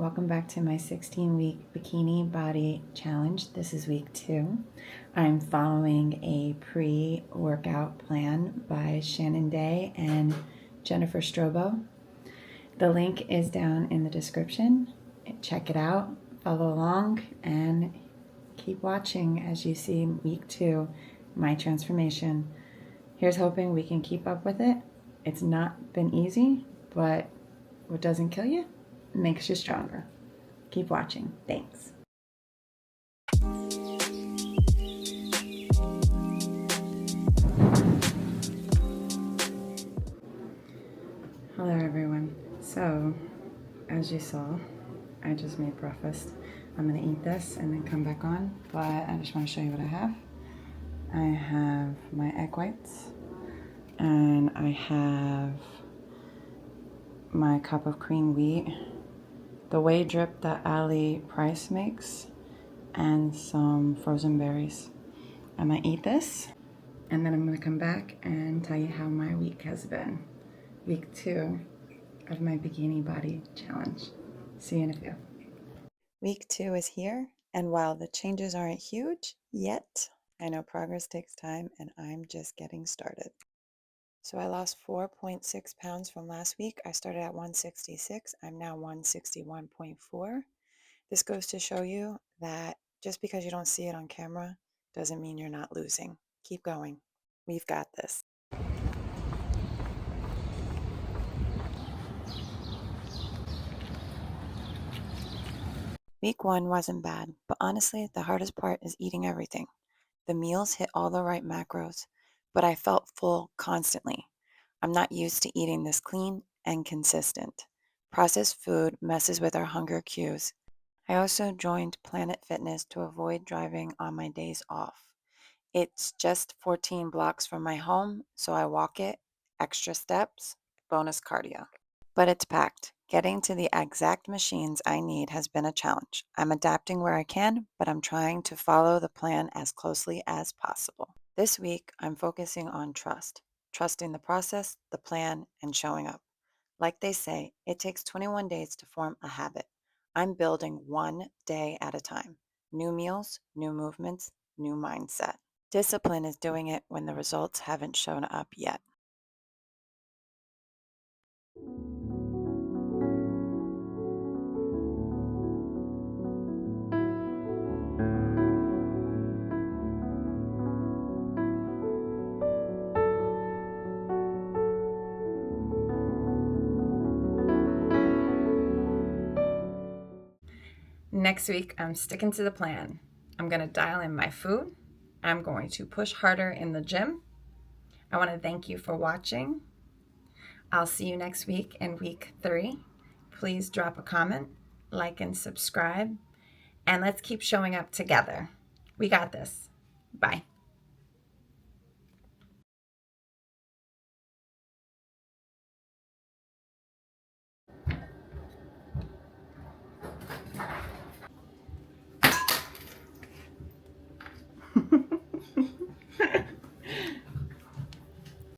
welcome back to my 16-week Bikini Body challenge. This is week 2. I'm following a pre-workout plan by Shannon Day and Jennifer Strobo. The link is down in the description. Check it out, follow along, and keep watching as you see week 2, my transformation. Here's hoping we can keep up with it. It's not been easy, but what doesn't kill you makes you stronger. Keep watching. Thanks. Hello everyone. So, as you saw, I just made breakfast. I'm gonna eat this and then come back on, but I just wanna show you what I have. I have my egg whites, and I have my cup of cream wheat, the whey drip that Alli Prince makes, and some frozen berries. I'm gonna eat this, and then I'm gonna come back and tell you how my week has been. Week 2 of my Bikini Body challenge. See you in a few. Week 2 is here, and while the changes aren't huge yet, I know progress takes time, and I'm just getting started. So I lost 4.6 pounds from last week. I started at 166. I'm now 161.4. This goes to show you that just because you don't see it on camera doesn't mean you're not losing. Keep going. We've got this. Week 1 wasn't bad, but honestly, the hardest part is eating everything. The meals hit all the right macros, but I felt full constantly. I'm not used to eating this clean and consistent. Processed food messes with our hunger cues. I also joined Planet Fitness to avoid driving on my days off. It's just 14 blocks from my home, so I walk it, extra steps, bonus cardio. But it's packed. Getting to the exact machines I need has been a challenge. I'm adapting where I can, but I'm trying to follow the plan as closely as possible. This week, I'm focusing on trust. Trusting the process, the plan, and showing up. Like they say, it takes 21 days to form a habit. I'm building one day at a time. New meals, new movements, new mindset. Discipline is doing it when the results haven't shown up yet. Next week, I'm sticking to the plan. I'm going to dial in my food. I'm going to push harder in the gym. I want to thank you for watching. I'll see you next week in week 3. Please drop a comment, like, and subscribe. And let's keep showing up together. We got this. Bye.